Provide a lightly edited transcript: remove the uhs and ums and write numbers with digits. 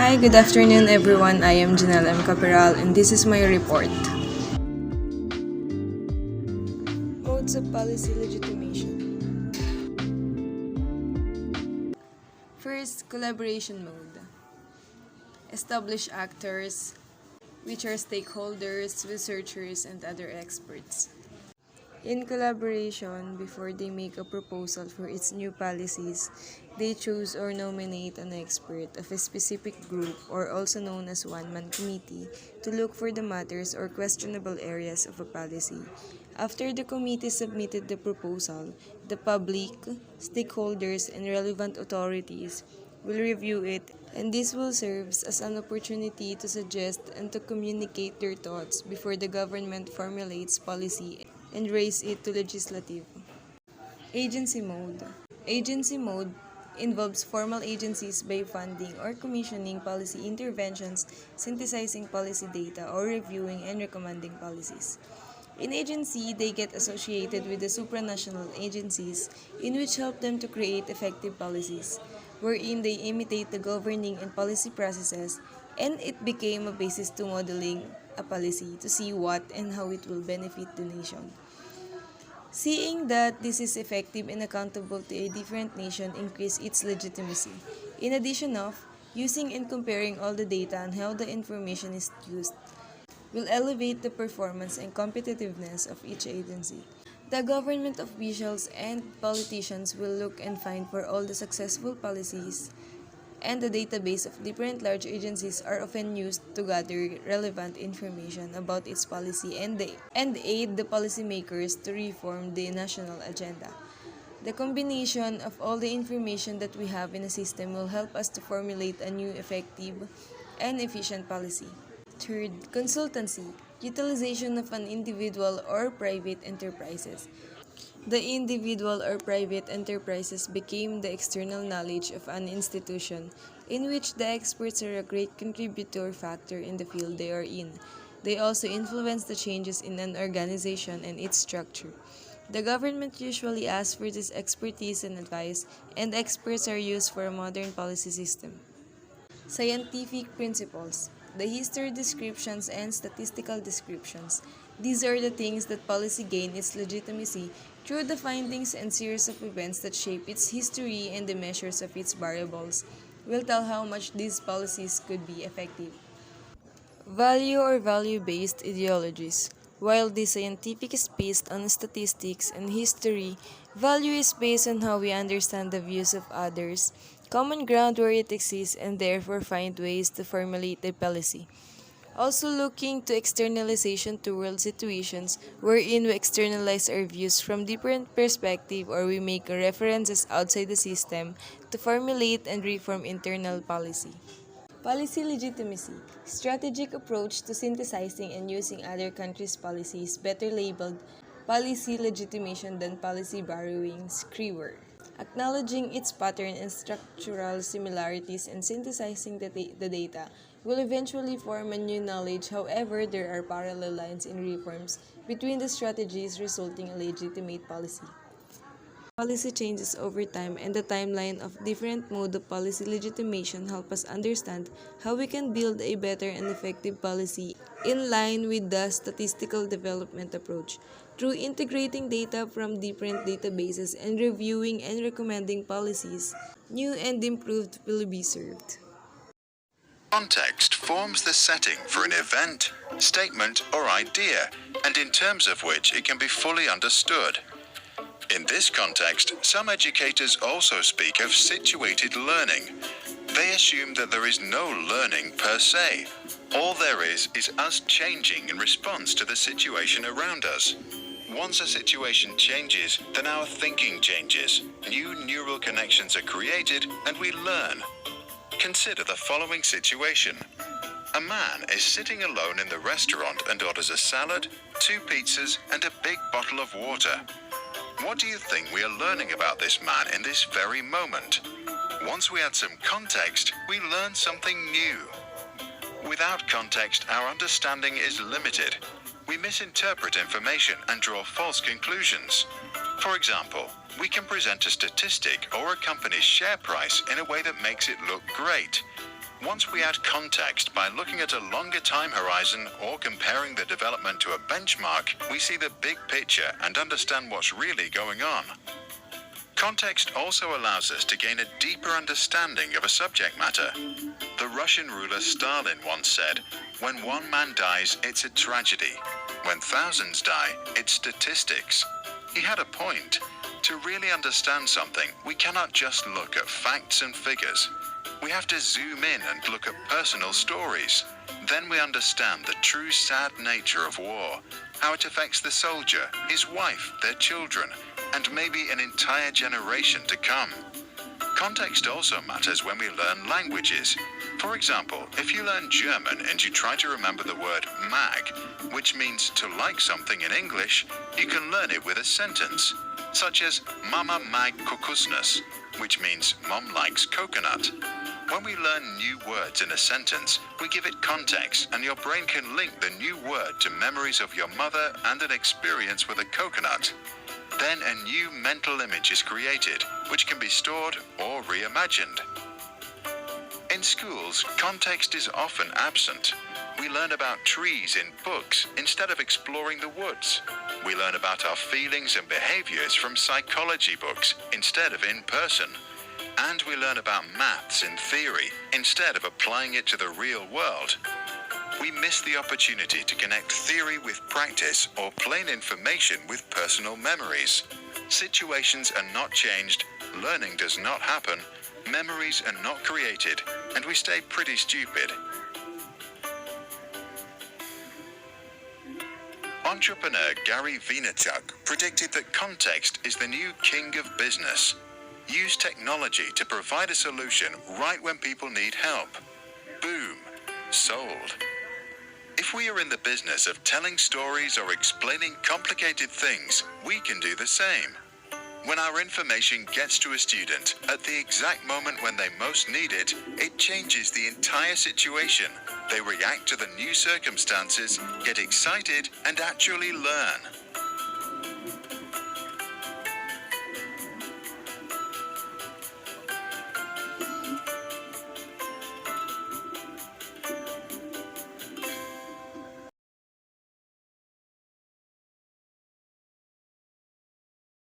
Hi, good afternoon everyone. I am Janelle M. Caperal and this is my report. Modes of policy legitimation. First, collaboration mode. Establish actors, which are stakeholders, researchers, and other experts. In collaboration, before they make a proposal for its new policies, they choose or nominate an expert of a specific group, or also known as one-man committee, to look for the matters or questionable areas of a policy. After the committee submitted the proposal, the public, stakeholders, and relevant authorities will review it, and this will serve as an opportunity to suggest and to communicate their thoughts before the government formulates policy and raise it to legislative. Agency mode. Agency mode involves formal agencies by funding or commissioning policy interventions, synthesizing policy data, or reviewing and recommending policies. In agency, they get associated with the supranational agencies in which help them to create effective policies, wherein they imitate the governing and policy processes, and it became a basis to modeling a policy to see what and how it will benefit the nation. Seeing that this is effective and accountable to a different nation increase its legitimacy. In addition of using and comparing all the data and how the information is used will elevate the performance and competitiveness of each agency. The government officials and politicians will look and find for all the successful policies, and the database of different large agencies are often used to gather relevant information about its policy and aid the policymakers to reform the national agenda. The combination of all the information that we have in a system will help us to formulate a new effective and efficient policy. Third, consultancy, utilization of an individual or private enterprises. The individual or private enterprises became the external knowledge of an institution, in which the experts are a great contributor factor in the field they are in. They also influence the changes in an organization and its structure. The government usually asks for this expertise and advice, and experts are used for a modern policy system. Scientific principles, the history descriptions and statistical descriptions. These are the things that policy gain its legitimacy through the findings and series of events that shape its history, and the measures of its variables will tell how much these policies could be effective. Value or value-based ideologies. While the scientific is based on statistics and history, value is based on how we understand the views of others, common ground where it exists, and therefore find ways to formulate a policy. Also looking to externalization to world situations wherein we externalize our views from different perspective, or we make references outside the system to formulate and reform internal policy. Policy legitimacy, strategic approach to synthesizing and using other countries' policies, better labeled policy legitimation than policy borrowing, SCREWER. Acknowledging its pattern and structural similarities and synthesizing the data will eventually form a new knowledge. However, there are parallel lines in reforms between the strategies resulting in legitimate policy. Policy changes over time, and the timeline of different modes of policy legitimation help us understand how we can build a better and effective policy in line with the statistical development approach. Through integrating data from different databases and reviewing and recommending policies, new and improved will be served. Context forms the setting for an event, statement, or idea, and in terms of which it can be fully understood. In this context, some educators also speak of situated learning. They assume that there is no learning per se. All there is us changing in response to the situation around us. Once a situation changes, then our thinking changes. New neural connections are created and we learn. Consider the following situation. A man is sitting alone in the restaurant and orders a salad, 2 pizzas, and a big bottle of water. What do you think we are learning about this man in this very moment? Once we add some context, we learn something new. Without context, our understanding is limited. We misinterpret information and draw false conclusions. For example, we can present a statistic or a company's share price in a way that makes it look great. Once we add context by looking at a longer time horizon or comparing the development to a benchmark, we see the big picture and understand what's really going on. Context also allows us to gain a deeper understanding of a subject matter. The Russian ruler Stalin once said, "When one man dies, it's a tragedy. When thousands die, it's statistics." He had a point. To really understand something, we cannot just look at facts and figures. We have to zoom in and look at personal stories. Then we understand the true sad nature of war, how it affects the soldier, his wife, their children, and maybe an entire generation to come. Context also matters when we learn languages. For example, if you learn German and you try to remember the word mag, which means to like something in English, you can learn it with a sentence, such as Mama mag kokosnuss, which means Mom likes coconut. When we learn new words in a sentence, we give it context and your brain can link the new word to memories of your mother and an experience with a coconut. Then a new mental image is created, which can be stored or reimagined. In schools, context is often absent. We learn about trees in books instead of exploring the woods. We learn about our feelings and behaviors from psychology books instead of in person. And we learn about maths in theory instead of applying it to the real world. We miss the opportunity to connect theory with practice or plain information with personal memories. Situations are not changed, learning does not happen, memories are not created, and we stay pretty stupid. Entrepreneur Gary Vaynerchuk predicted that context is the new king of business. Use technology to provide a solution right when people need help. Boom. Sold. If we are in the business of telling stories or explaining complicated things, we can do the same. When our information gets to a student at the exact moment when they most need it, it changes the entire situation. They react to the new circumstances, get excited, and actually learn.